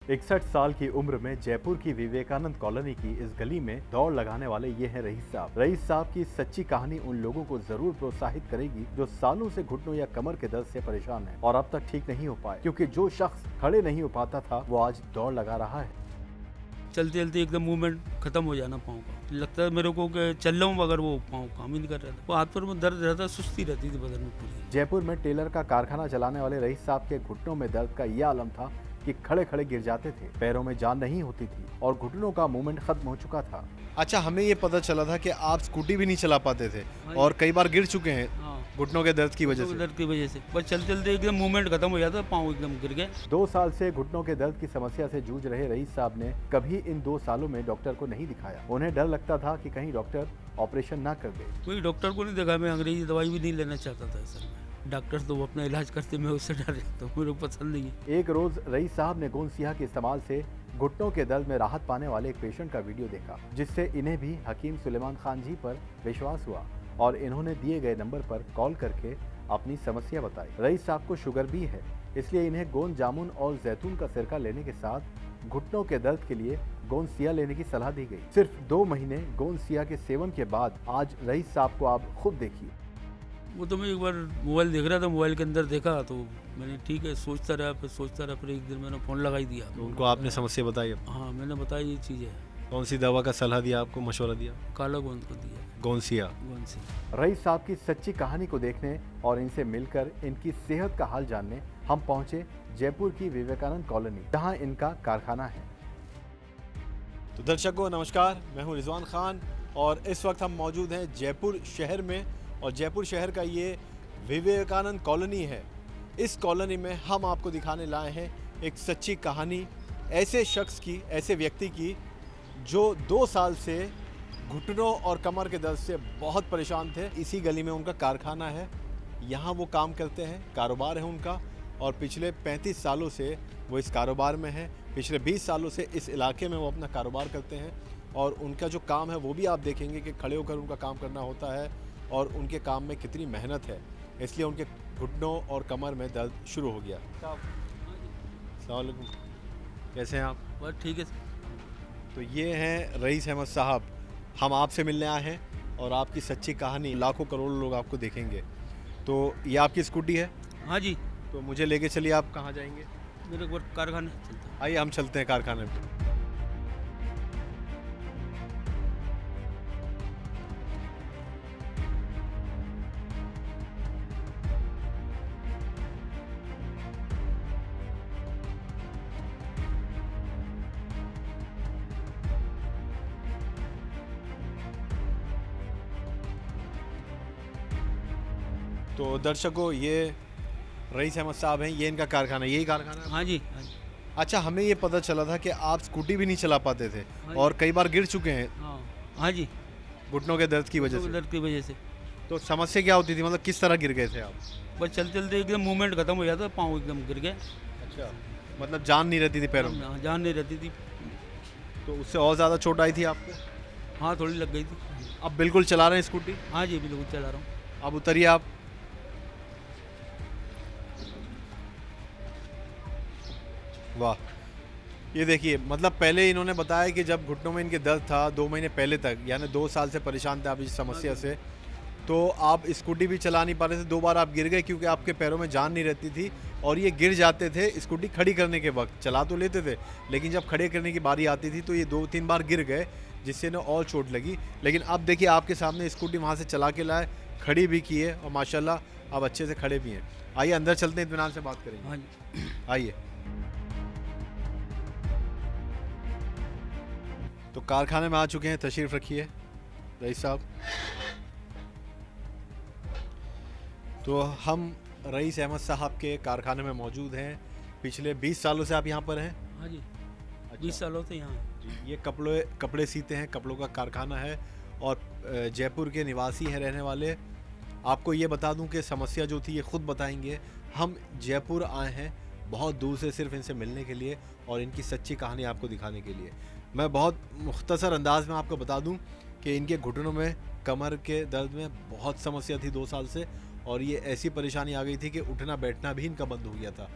61 साल की उम्र में जयपुर की विवेकानंद कॉलोनी की इस गली में दौड़ लगाने वाले ये हैं रईस साहब। रईस साहब की सच्ची कहानी उन लोगों को जरूर प्रोत्साहित करेगी जो सालों से घुटनों या कमर के दर्द से परेशान हैं और अब तक ठीक नहीं हो पाए, क्योंकि जो शख्स खड़े नहीं हो पाता था वो आज दौड़ लगा रहा है। चलते चलते एकदम मूवमेंट खत्म हो जाना पाँव का, लगता है मेरे को कि चल रहा हूँ मगर वो पाँव काम ही नहीं कर रहा था। वो हाथ पर में दर्द रहता, सुस्ती रहती थी बदन में पूरी। जयपुर में टेलर का कारखाना चलाने वाले रईस साहब के घुटनों में दर्द का यह आलम था कि खड़े खड़े गिर जाते थे, पैरों में जान नहीं होती थी और घुटनों का मूवमेंट खत्म हो चुका था। अच्छा, हमें ये पता चला था कि आप स्कूटी भी नहीं चला पाते थे और कई बार गिर चुके हैं हाँ, घुटनों के दर्द की वजह घुटनों से। के दर्द की वजह से बस चलते चलते एकदम मूवमेंट खत्म हो जाता, पाँव एकदम गिर गए। 2 साल से घुटनों के दर्द की समस्या से जूझ रहे रईस साहब ने कभी इन 2 सालों में डॉक्टर को नहीं दिखाया। उन्हें डर लगता था कि कहीं डॉक्टर ऑपरेशन ना कर दे। कोई डॉक्टर को नहीं देखा, मैं अंग्रेजी दवाई भी नहीं लेना चाहता था असल में। डॉक्टर तो वो अपना इलाज करते, मैं उससे डर जाता हूँ, मेरे को पसंद नहीं है। एक रोज रईस साहब ने गोंद सिया के इस्तेमाल से घुटनों के दर्द में राहत पाने वाले एक पेशेंट का वीडियो देखा, जिससे इन्हें भी हकीम सुलेमान खान जी पर विश्वास हुआ और इन्होंने दिए गए नंबर पर कॉल करके अपनी समस्या बताई। रईस साहब को शुगर भी है, इसलिए इन्हें गोंद जामुन और जैतून का सिरका लेने के साथ घुटनों के दर्द के लिए गोंद सिया लेने की सलाह दी गई। सिर्फ 2 महीने गोंद सिया के सेवन के बाद आज रईस साहब को आप खुद देखिए। वो तो मैं एक बार मोबाइल देख रहा था, मोबाइल के अंदर देखा तो मैंने ठीक है सोचता रहा, फिर एक दिन मैंने फ़ोन लगा ही दिया। तो उनको आपने समस्या बताई? हाँ, मैंने बताया ये चीज़ है। कौन सी दवा का सलाह दिया आपको, मशवरा दिया? काला गोंद को दिया, गोंसिया। गोंद से। रईस साहब की सच्ची कहानी को देखने और इनसे मिलकर इनकी सेहत का हाल जानने हम पहुंचे जयपुर की विवेकानंद कॉलोनी, जहां इनका कारखाना है। तो दर्शकों नमस्कार, मैं हूं रिजवान खान और इस वक्त हम मौजूद हैं जयपुर शहर में और जयपुर शहर का ये विवेकानंद कॉलोनी है। इस कॉलोनी में हम आपको दिखाने लाए हैं एक सच्ची कहानी ऐसे शख्स की, ऐसे व्यक्ति की जो 2 साल से घुटनों और कमर के दर्द से बहुत परेशान थे। इसी गली में उनका कारखाना है, यहाँ वो काम करते हैं, कारोबार है उनका और पिछले 35 सालों से वो इस कारोबार में हैं। पिछले 20 सालों से इस इलाके में वो अपना कारोबार करते हैं और उनका जो काम है वो भी आप देखेंगे कि खड़े होकर उनका काम करना होता है और उनके काम में कितनी मेहनत है, इसलिए उनके घुटनों और कमर में दर्द शुरू हो गया। अस्सलाम वालेकुम, कैसे हैं आप? बस ठीक है। तो ये हैं रईस अहमद साहब, हम आपसे मिलने आए हैं और आपकी सच्ची कहानी लाखों करोड़ों लोग आपको देखेंगे। तो ये आपकी स्कूटी है? हाँ जी, तो मुझे लेके चलिए, आप कहाँ जाएंगे? मेरे को कारखाने चलता है। आइए हम चलते हैं कारखाने पे। तो दर्शकों ये रईस अहमद साहब हैं, ये इनका कारखाना, यही कारखाना है? हाँ जी, हाँ जी। अच्छा, हमें ये पता चला था कि आप स्कूटी भी नहीं चला पाते थे और कई बार गिर चुके हैं हाँ, हाँ जी, घुटनों के दर्द की वजह घुटनों के से। दर्द की वजह से तो समस्या क्या होती थी, मतलब किस तरह गिर गए थे आप? बस चलते चलते एकदम मूवमेंट खत्म हो जाता, पाँव एकदम गिर गए। अच्छा, मतलब जान नहीं रहती थी पैरों में? हाँ, जान नहीं रहती थी। तो उससे और ज़्यादा चोट आई थी आपको? हाँ, थोड़ी लग गई थी। अब बिल्कुल चला रहे हैं स्कूटी? हाँ जी, बिल्कुल चला रहा हूँ। अब उतरिए आप। वाह, ये देखिए, मतलब पहले इन्होंने बताया कि जब घुटनों में इनके दर्द था 2 महीने पहले तक, यानी 2 साल से परेशान थे आप इस समस्या से, तो आप स्कूटी भी चला नहीं पा रहे थे। 2 बार आप गिर गए क्योंकि आपके पैरों में जान नहीं रहती थी और ये गिर जाते थे स्कूटी खड़ी करने के वक्त। चला तो लेते थे लेकिन जब खड़े करने की बारी आती थी तो ये 2-3 बार गिर गए, जिससे इन्हें और चोट लगी। लेकिन अब देखिए आपके सामने स्कूटी वहाँ से चला के लाए, खड़ी भी की है और माशाल्लाह अब अच्छे से खड़े भी हैं। आइए अंदर चलते हैं, इत्मीनान से बात करेंगे। हाँ जी। आइए। तो कारखाने में आ चुके हैं, तशरीफ़ रखिए रईस साहब। तो हम रईस अहमद साहब के कारखाने में मौजूद हैं। पिछले 20 सालों से आप यहाँ पर हैं? हाँ जी, 20 सालों से यहाँ। जी, ये कपड़े सीते हैं, कपड़ों का कारखाना है और जयपुर के निवासी हैं रहने वाले। आपको ये बता दूं कि समस्या जो थी ये ख़ुद बताएंगे। हम जयपुर आए हैं बहुत दूर से सिर्फ इनसे मिलने के लिए और इनकी सच्ची कहानी आपको दिखाने के लिए। मैं बहुत मुख्तसर अंदाज में आपको बता दूं कि इनके घुटनों में, कमर के दर्द में बहुत समस्या थी 2 साल से और ये ऐसी परेशानी आ गई थी कि उठना बैठना भी इनका बंद हो गया था।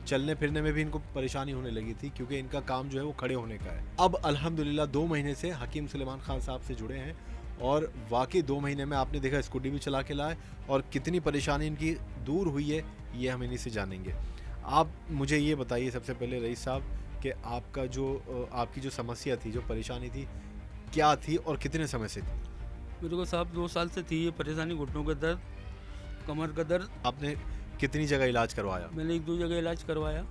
चलने फिरने में भी इनको परेशानी होने लगी थी क्योंकि इनका काम जो है वो खड़े होने का है। अब अल्हम्दुलिल्लाह 2 महीने से हकीम सुलेमान खान साहब से जुड़े हैं और वाकई 2 महीने में आपने देखा स्कूटी भी चला के लाए और कितनी परेशानी इनकी दूर हुई है ये हम इन्हीं से जानेंगे। आप मुझे ये बताइए सबसे पहले रईस साहब कि आपका जो आपकी जो समस्या थी, जो परेशानी थी, क्या थी और कितने समय से थी? मेरे को साहब 2 साल से थी ये परेशानी, घुटनों का दर्द, कमर का दर्द। आपने कितनी जगह इलाज करवाया? मैंने 1-2 जगह इलाज करवाया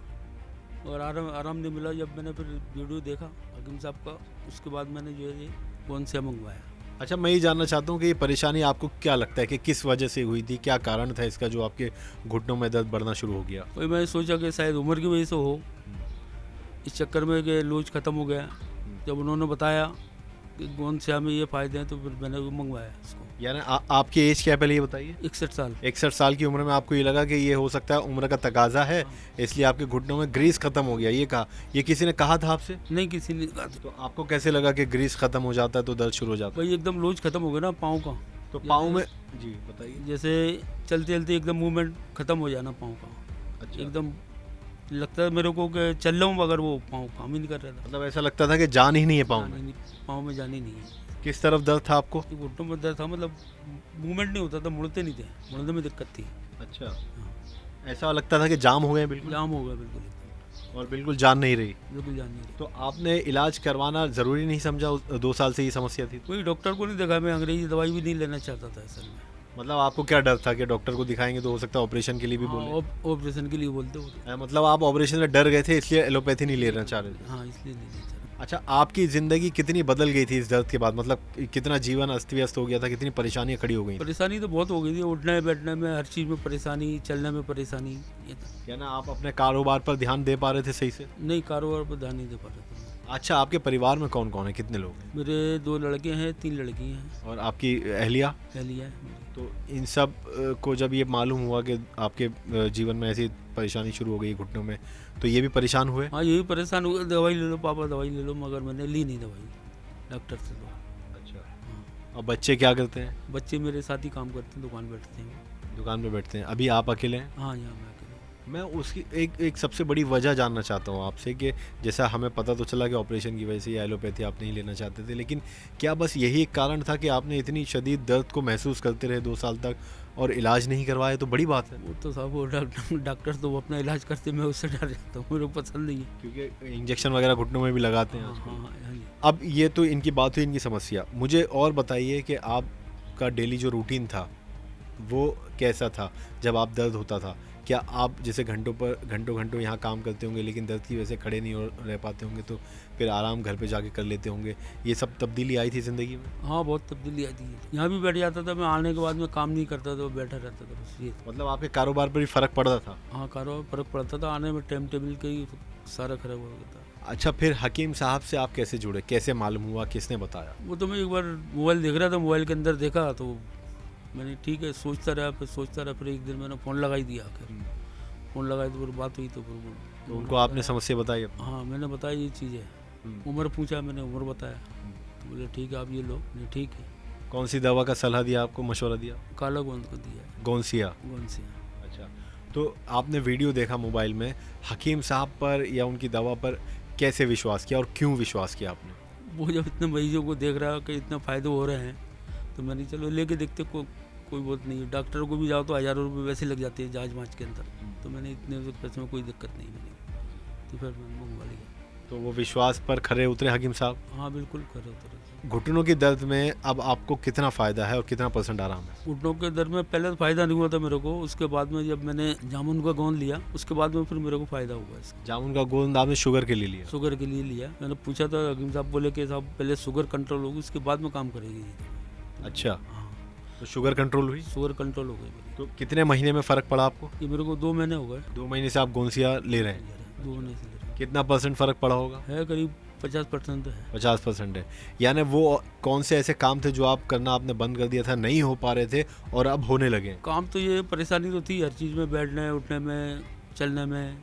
और आराम नहीं मिला। जब मैंने फिर वीडियो देखा हकीम साहब का, उसके बाद मैंने जो है ये कौन से मंगवाया। अच्छा, मैं ये जानना चाहता हूँ कि ये परेशानी आपको क्या लगता है कि किस वजह से हुई थी, क्या कारण था इसका जो आपके घुटनों में दर्द बढ़ना शुरू हो गया? वही मैंने सोचा कि शायद उम्र की वजह से हो, इस चक्कर में कि लूज ख़त्म हो गया। जब उन्होंने बताया कि गोंद से हमें ये फ़ायदे हैं तो फिर मैंने वो मंगवाया इसको। यानी आपकी एज क्या है पहले ये बताइए? 61 साल। 61 साल की उम्र में आपको ये लगा कि ये हो सकता है उम्र का तकाजा है, इसलिए आपके घुटनों में ग्रीस खत्म हो गया, ये कहा? ये किसी ने कहा था आपसे? नहीं, किसी ने कहा था। तो आपको कैसे लगा कि ग्रीस खत्म हो जाता है तो दर्द शुरू हो जाता है? भाई एकदम लूज ख़त्म हो गया ना पाँव का। तो पाँव में जी बताइए। जैसे चलते चलते एकदम मूवमेंट ख़त्म हो जाना पाँव का, अच्छा, एकदम लगता है मेरे को कि चल रहा हूँ मगर वो पाँव काम ही नहीं कर रहा था। मतलब ऐसा लगता था कि जान ही नहीं है पाँव में। पाँव में जान ही नहीं है। किस तरफ दर्द था आपको? ये घुटनों में दर्द था, मतलब मूवमेंट नहीं होता था, मुड़ते नहीं थे, मुड़ने में दिक्कत थी। अच्छा, हाँ, ऐसा लगता था कि जाम हो गए बिल्कुल जाम हो गया बिल्कुल एकदम, और बिल्कुल जान नहीं रही। बिल्कुल जान नहीं रही। तो आपने इलाज करवाना ज़रूरी नहीं समझा? 2 साल से ये समस्या थी? कोई डॉक्टर को नहीं देखा, मैं अंग्रेजी दवाई भी नहीं लेना चाहता था असल में। मतलब आपको क्या डर था कि डॉक्टर को दिखाएंगे तो हो सकता है ऑपरेशन के लिए भी बोले? ऑपरेशन के लिए बोलते हो। मतलब आप ऑपरेशन से डर गए थे इसलिए एलोपैथी नहीं लेना चाह रहे थे? हाँ, इसलिए नहीं लेना चाह रहा। अच्छा, आपकी ज़िंदगी कितनी बदल गई थी इस दर्द के बाद? मतलब कितना जीवन अस्त व्यस्त हो गया था, कितनी परेशानियां खड़ी हो गई थी? परेशानी तो बहुत हो गई थी, उठने बैठने में, हर चीज़ में परेशानी, चलने में परेशानी, ये था। क्या ना आप अपने कारोबार पर ध्यान दे पा रहे थे सही से? नहीं, कारोबार पर ध्यान नहीं दे पा रहे थे। अच्छा, आपके परिवार में कौन कौन है, कितने लोग हैं? मेरे 2 लड़के हैं, 3 लड़की हैं, और आपकी अहलिया? पहली है मेरी। तो इन सब को जब ये मालूम हुआ कि आपके जीवन में ऐसी परेशानी शुरू हो गई घुटनों में, तो ये भी परेशान हुए? हाँ, यही परेशान हुए, दवाई ले लो पापा, दवाई ले लो, मगर मैंने ली नहीं दवाई डॉक्टर से तो। अच्छा, हाँ, और बच्चे क्या करते हैं? बच्चे मेरे साथ ही काम करते हैं, दुकान बैठते हैं। दुकान पे बैठते हैं। अभी आप अकेले हैं? हाँ, यहाँ मैं अकेला हूँ। मैं उसकी एक सबसे बड़ी वजह जानना चाहता हूँ आपसे कि जैसा हमें पता तो चला कि ऑपरेशन की वजह से या एलोपैथी आप नहीं लेना चाहते थे, लेकिन क्या बस यही एक कारण था कि आपने इतनी शदीद दर्द को महसूस करते रहे 2 साल तक और इलाज नहीं करवाया? तो बड़ी बात है, वो तो साहब वो डॉक्टर तो वो अपना इलाज करते, मैं उससे डर जाता हूँ, मेरे को पसंद नहीं है। क्योंकि इंजेक्शन वगैरह घुटनों में भी लगाते हैं हाँ आजकल। हाँ हाँ, हाँ जी। अब ये तो इनकी बात हुई, इनकी समस्या। मुझे और बताइए कि आपका डेली जो रूटीन था वो कैसा था जब आप दर्द होता था? क्या आप जैसे घंटों यहाँ काम करते होंगे लेकिन दर्द की वजह से खड़े नहीं रह पाते होंगे, तो फिर आराम घर पे जाके कर लेते होंगे, ये सब तब्दीली आई थी ज़िंदगी में? हाँ, बहुत तब्दीली आती है। यहाँ भी बैठ जाता था मैं, आने के बाद में काम नहीं करता था, बैठा रहता था बस, ये। मतलब आपके कारोबार पर भी फ़र्क पड़ रहा था? हाँ, कारोबार फर्क पड़ता था, आने में टाइम टेबल का ही सारा खराब हो गया था। अच्छा, फिर हकीम साहब से आप कैसे जुड़े, कैसे मालूम हुआ, किसने बताया? वो तो मैं एक बार मोबाइल देख रहा था, मोबाइल के अंदर देखा तो मैंने ठीक है सोचता रहा, फिर एक दिन मैंने फ़ोन लगा ही दिया। आखिर फ़ोन लगाई तो फिर बात हुई तो फिर तो उनको आपने समस्या बताई अपनी? हाँ, मैंने बताया ये चीज़ है। उम्र पूछा, मैंने उम्र बताया तो बोले ठीक है आप ये लो। नहीं, ठीक है। कौन सी दवा का सलाह दिया आपको, मशवरा दिया? काला गोंद को दिया है, गोंसिया? गोंद से। अच्छा, तो आपने वीडियो देखा मोबाइल में, हकीम साहब पर या उनकी दवा पर कैसे विश्वास किया और क्यों विश्वास किया आपने? वो जब इतने मरीजों को देख रहा कि इतने फ़ायदे हो रहे हैं तो मैंने चलो लेके देखते, कोई बात नहीं है। डॉक्टर को भी जाओ तो हज़ारों रुपये वैसे लग जाते हैं जाँच वाँच के अंदर, तो मैंने इतने पैसे में कोई दिक्कत नहीं मैंने, तो फिर मैंने मंगवा लिया। तो वो विश्वास पर खरे उतरे हकीम साहब? हाँ, बिल्कुल खरे उतरे। घुटनों की दर्द में अब आपको कितना फ़ायदा है और कितना % आराम है? घुटनों के दर्द में पहले तो फ़ायदा नहीं हुआ था मेरे को, उसके बाद में जब मैंने जामुन का गोंद लिया उसके बाद में फिर मेरे को फ़ायदा हुआ इसका। जामुन का गोंद आपने शुगर के लिए लिया? शुगर के लिए लिया। मैंने पूछा था, हकीम साहब बोले कि साहब पहले शुगर कंट्रोल होगी उसके बाद में काम करेगी। अच्छा, हाँ, तो शुगर कंट्रोल हुई? शुगर कंट्रोल हो गई मेरी। तो कितने महीने में फ़र्क पड़ा आपको? ये मेरे को 2 महीने हो गए। 2 महीने से आप गोंसिया ले रहे हैं? 2 महीने से ले रहा हूँ। कितना % फ़र्क पड़ा होगा? है करीब 50% तो है। 50% है। यानी वो कौन से ऐसे काम थे जो आप करना आपने बंद कर दिया था, नहीं हो पा रहे थे और अब होने लगे? काम तो ये परेशानी तो थी हर चीज़ में, बैठने उठने में, चलने में,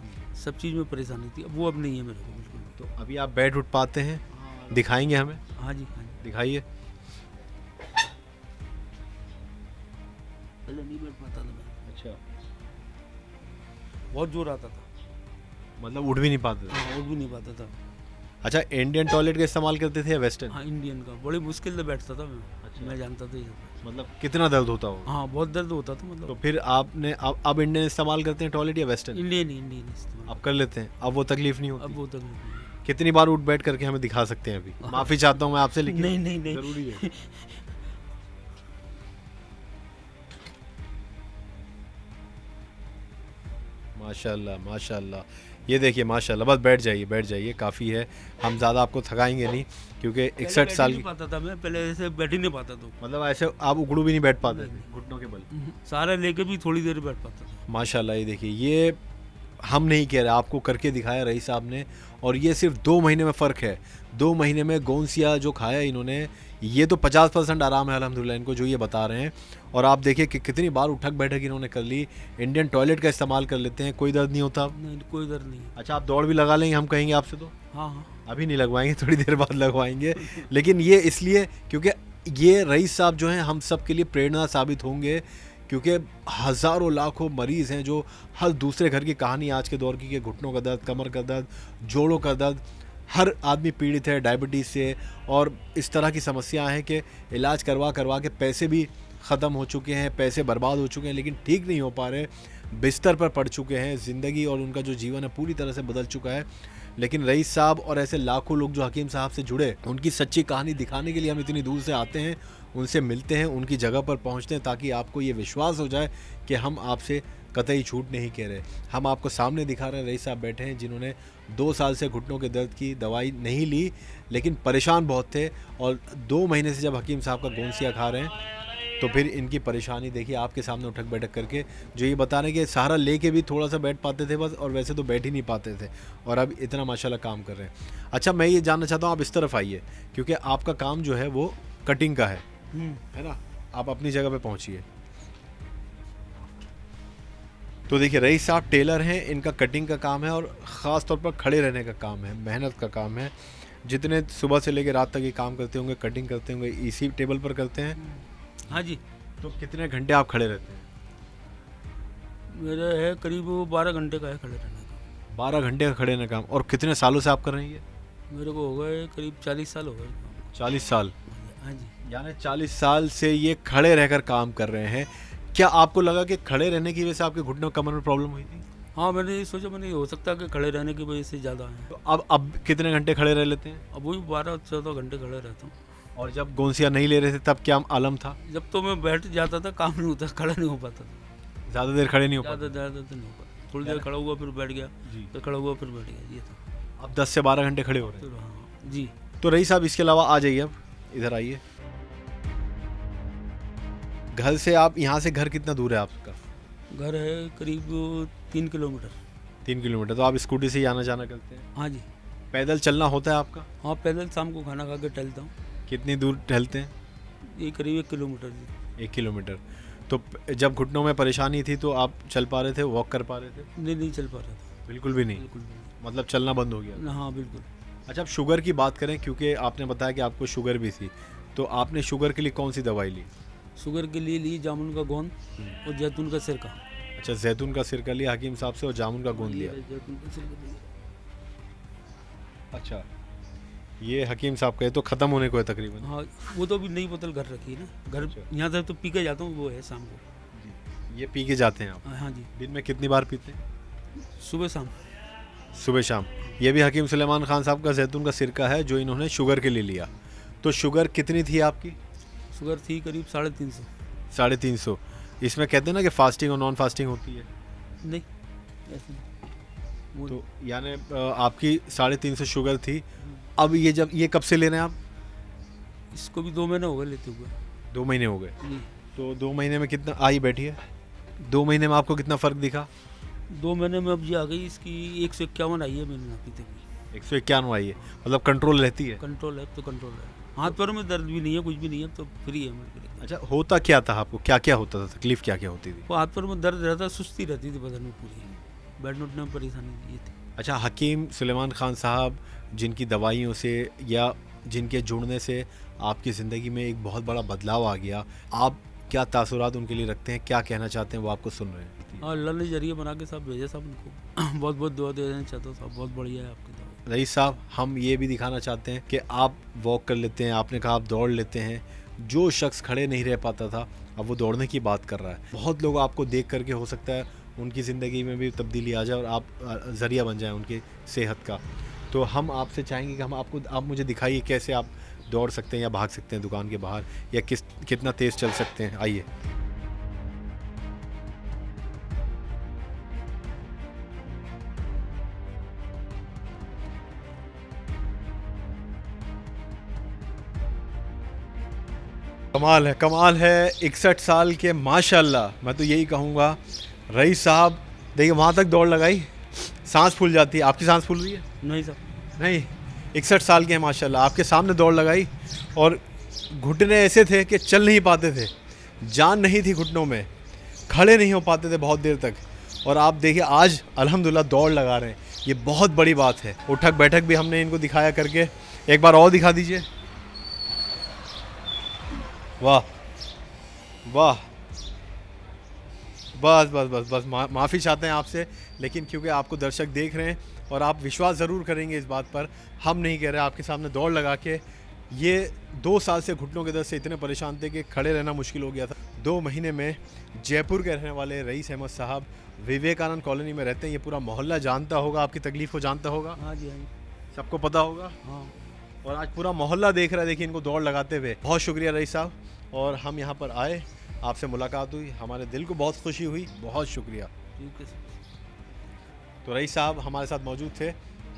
सब चीज़ में परेशानी थी। अब वो अब नहीं है मेरे को बिल्कुल। तो अभी आप बैठ उठ पाते हैं? हाँ, दिखाएंगे हमें? हाँ जी, हाँ जी। दिखाइए। पहले नहीं बैठ पाता था मैं, अच्छा, बहुत जोर आता था। मतलब उठ भी नहीं पाते थे। हाँ, उठ भी नहीं पाता था। अच्छा, इंडियन टॉयलेट का इस्तेमाल करते थे या वेस्टर्न? हाँ, इंडियन का बड़ी मुश्किल से बैठता था मैं। अच्छा। मैं जानता था ये सब। मतलब कितना दर्द होता होगा? हाँ, बहुत दर्द होता था तो मतलब। फिर आपने अब इंडियन इस्तेमाल करते हैं टॉयलेट या वेस्टर्न? इंडियन इस्तेमाल। आप कर लेते हैं, अब वो तकलीफ नहीं अब होती? वो तक नहीं। कितनी बार उठ बैठ करके हमें दिखा सकते हैं अभी? माफी चाहता हूँ मैं आपसे, लेकिन नहीं। जरूरी है। माशाल्लाह माशाल्लाह, ये देखिए माशाल्लाह। बस बैठ जाइए काफ़ी है, हम ज़्यादा आपको थकाएंगे नहीं क्योंकि 61 साल की। पाता था मैं पहले, ऐसे बैठ ही नहीं पाता था। मतलब ऐसे आप उकड़ू भी नहीं बैठ पाते थे घुटनों के बल? सारा लेके भी थोड़ी देर बैठ पाता था। माशाल्लाह, ये देखिए, ये हम नहीं कह रहे, आपको करके दिखाया रईस साहब ने, और ये सिर्फ 2 महीने में फ़र्क है। 2 महीने में गोंसिया जो खाया इन्होंने, ये तो 50% आराम है अल्हम्दुलिल्लाह इनको, जो ये बता रहे हैं। और आप देखिए कि कितनी बार उठक बैठक इन्होंने कर ली। इंडियन टॉयलेट का इस्तेमाल कर लेते हैं, कोई दर्द नहीं होता। नहीं, कोई दर्द नहीं। अच्छा, आप दौड़ भी लगा लेंगे हम कहेंगे आपसे तो? हाँ। अभी नहीं लगवाएंगे, थोड़ी देर बाद लगवाएंगे। लेकिन ये इसलिए क्योंकि ये रईस साहब जो हैं हम सब के लिए प्रेरणा साबित होंगे, क्योंकि हज़ारों लाखों मरीज़ हैं जो हर दूसरे घर की कहानी आज के दौर की, कि घुटनों का दर्द, कमर का दर्द, जोड़ों का दर्द, हर आदमी पीड़ित है डायबिटीज़ से, और इस तरह की समस्याएं हैं कि इलाज करवा के पैसे भी ख़त्म हो चुके हैं, पैसे बर्बाद हो चुके हैं, लेकिन ठीक नहीं हो पा रहे, बिस्तर पर पड़ चुके हैं, ज़िंदगी और उनका जो जीवन है पूरी तरह से बदल चुका है। लेकिन रईस साहब और ऐसे लाखों लोग जो हकीम साहब से जुड़े, उनकी सच्ची कहानी दिखाने के लिए हम इतनी दूर से आते हैं, उनसे मिलते हैं, उनकी जगह पर पहुंचते हैं, ताकि आपको ये विश्वास हो जाए कि हम आपसे कतई झूठ नहीं कह रहे। हम आपको सामने दिखा रहे हैं, रईस साहब बैठे हैं जिन्होंने 2 साल से घुटनों के दर्द की दवाई नहीं ली, लेकिन परेशान बहुत थे, और 2 महीने से जब हकीम साहब का गोंसिया खा रहे हैं तो फिर इनकी परेशानी देखिए आपके सामने उठक बैठक करके, जो ये बता रहे हैं कि सहारा लेके भी थोड़ा सा बैठ पाते थे बस, और वैसे तो बैठ ही नहीं पाते थे, और अब इतना माशाल्लाह काम कर रहे हैं। अच्छा, मैं ये जानना चाहता हूँ, आप इस तरफ आइए, क्योंकि आपका काम जो है वो कटिंग का है ना? आप अपनी जगह पे पहुँचिए। तो देखिए, रईस साहब टेलर हैं, इनका कटिंग का काम है, और ख़ास तौर पर खड़े रहने का काम है, मेहनत का काम है। जितने सुबह से लेकर रात तक ये काम करते होंगे, कटिंग करते होंगे, इसी टेबल पर करते हैं? हाँ जी। तो कितने घंटे आप खड़े रहते हैं? मेरा है करीब 12 घंटे का है खड़े रहने का। 12 घंटे का खड़े रहने का काम, और कितने सालों से आप कर रहे हैं ये? मेरे को हो गए करीब 40 साल हो गए। 40 साल? हाँ जी। यानी 40 साल से ये खड़े रहकर काम कर रहे हैं। क्या आपको लगा कि खड़े रहने की वजह से आपके घुटनों कमर में प्रॉब्लम हुई थी? हाँ, मैंने ये सोचा, मैंने हो सकता है कि खड़े रहने की वजह से ज़्यादा है। तो अब कितने घंटे खड़े रह लेते हैं? अब वही 12-14 घंटे खड़े रहता हूँ। और जब गोंसिया नहीं ले रहे थे तब क्या आलम था? जब तो मैं बैठ जाता था, काम नहीं होता, खड़ा नहीं हो पाता था। ज़्यादा देर खड़े नहीं हो ज़्यादा पाते? ज़्यादा तो नहीं हो पाता। थोड़ी देर खड़ा हुआ फिर बैठ गया, जी। फिर खड़ा हुआ फिर बैठ गया, ये था। अब 10 से 12 घंटे खड़े हो रहे हैं? फिर हाँ जी। तो रईस साहब, इसके अलावा आ जाइए, अब इधर आइए। घर से आप, यहाँ से घर कितना दूर है आपका? घर है करीब 3 किलोमीटर। 3 किलोमीटर। तो आप स्कूटी से ही आना जाना करते हैं? हाँ जी। पैदल चलना होता है आपका? हाँ, पैदल शाम को खाना खा के टहलता हूँ। कितनी दूर टहलते हैं? ये करीब 1 किलोमीटर जी। 1 किलोमीटर। तो जब घुटनों में परेशानी थी तो आप चल पा रहे थे, वॉक कर पा रहे थे? नहीं चल पा रहा था। बिल्कुल भी नहीं? बिल्कुल भी नहीं। मतलब चलना बंद हो गया? हाँ बिल्कुल। अच्छा, अब शुगर की बात करें, क्योंकि आपने बताया कि आपको शुगर भी थी, तो आपने शुगर के लिए कौन सी दवाई ली? शुगर के लिए ली जामुन का गोंद और जैतून का सिरका। अच्छा, जैतून का सिरका लिया हकीम साहब से, और जामुन का गोंद लिया। जैतून का सिरका लिया। अच्छा, ये हकीम साहब का है, तो ख़त्म होने को है तकरीबन? हाँ, वो तो अभी नई बोतल घर रखी है ना, घर यहाँ से तो पी के जाता हूँ, वो है शाम को। ये पी के जाते हैं आप? हाँ जी। दिन में कितनी बार पीते हैं? सुबह शाम। सुबह शाम। ये भी हकीम सुलेमान खान साहब का जैतून का सिरका है, जो इन्होंने शुगर के लिए लिया। तो शुगर कितनी थी आपकी? शुगर थी करीब 350। 350। इसमें कहते हैं ना कि फास्टिंग और नॉन फास्टिंग होती है? नहीं, ऐसे नहीं। वो तो यानी आपकी 350 शुगर थी। अब ये कब से ले रहे हैं आप? इसको भी 2 महीने हो गए लेते हुए। 2 महीने हो गए। जी। तो 2 महीने में कितना, आई बैठिए, 2 महीने में आपको कितना फ़र्क दिखा? 2 महीने में अब जी आ गई, इसकी 151 आई है, मैंने नापी थी। 151 आई है, मतलब कंट्रोल रहती है? कंट्रोल है, तो कंट्रोल है। हाथ पैरों में दर्द भी नहीं है, कुछ भी नहीं है, तो फ्री है मेरे लिए। अच्छा, होता क्या था आपको, क्या क्या होता था, तकलीफ क्या क्या होती थी? वो हाथ पैरों में दर्द रहता, सुस्ती रहती थी बदन में पूरी, बैठने उठने में परेशानी ये थी। अच्छा, हकीम सुलेमान खान साहब जिनकी दवाइयों से या जिनके जुड़ने से आपकी ज़िंदगी में एक बहुत बड़ा बदलाव आ गया, आप क्या तासुरात उनके लिए रखते हैं, क्या कहना चाहते हैं, वो आपको सुन रहे हैं। हाँ, अल्लाह ने जरिए बना के सब भेजे सब उनको। बहुत बहुत दुआ दे देना चाहता हूँ साहब, बहुत बढ़िया है आपकी दुआ। रईस साहब, हम ये भी दिखाना चाहते हैं कि आप वॉक कर लेते हैं, आपने कहा आप दौड़ लेते हैं। जो शख्स खड़े नहीं रह पाता था अब वो दौड़ने की बात कर रहा है। बहुत लोग आपको देख करके हो सकता है उनकी ज़िंदगी में भी तब्दीली आ जाए और आप ज़रिया बन जाए उनकी सेहत का। तो हम आपसे चाहेंगे कि आप मुझे दिखाइए कैसे आप दौड़ सकते हैं या भाग सकते हैं दुकान के बाहर, या कितना तेज़ चल सकते हैं। आइए। कमाल है, कमाल है। 61 साल के माशाल्लाह, मैं तो यही कहूँगा। रईस साहब देखिए वहाँ तक दौड़ लगाई, सांस फूल जाती है। आपकी सांस फूल रही है? नहीं साहब, नहीं। 61 साल के हैं माशाल्लाह, आपके सामने दौड़ लगाई और घुटने ऐसे थे कि चल नहीं पाते थे, जान नहीं थी घुटनों में, खड़े नहीं हो पाते थे बहुत देर तक। और आप देखिए आज अल्हम्दुलिल्लाह दौड़ लगा रहे हैं, ये बहुत बड़ी बात है। उठक बैठक भी हमने इनको दिखाया करके, एक बार और दिखा दीजिए। वाह वाह, बस बस बस बस माफ़ी चाहते हैं आपसे, लेकिन क्योंकि आपको दर्शक देख रहे हैं और आप विश्वास ज़रूर करेंगे इस बात पर, हम नहीं कह रहे। आपके सामने दौड़ लगा के ये 2 साल से घुटनों के दर्द से इतने परेशान थे कि खड़े रहना मुश्किल हो गया था। 2 महीने में जयपुर के रहने वाले रईस अहमद साहब विवेकानंद कॉलोनी में रहते हैं। ये पूरा मोहल्ला जानता होगा, आपकी तकलीफ़ को जानता होगा। हाँ जी, हाँ जी, सबको पता होगा। हाँ। और आज पूरा मोहल्ला देख रहा है, देखिए इनको दौड़ लगाते हुए। बहुत शुक्रिया रईस साहब, और हम यहाँ पर आए, आपसे मुलाकात हुई, हमारे दिल को बहुत खुशी हुई। बहुत शुक्रिया। ठीक है सर। तो रईस साहब हमारे साथ मौजूद थे।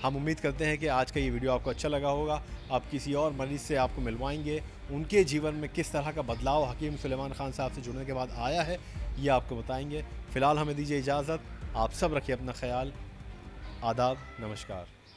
हम उम्मीद करते हैं कि आज का ये वीडियो आपको अच्छा लगा होगा। आप किसी और मरीज़ से आपको मिलवाएंगे, उनके जीवन में किस तरह का बदलाव हकीम सुलेमान खान साहब से जुड़ने के बाद आया है, ये आपको बताएंगे। फ़िलहाल हमें दीजिए इजाज़त। आप सब रखिए अपना ख्याल। आदाब, नमस्कार।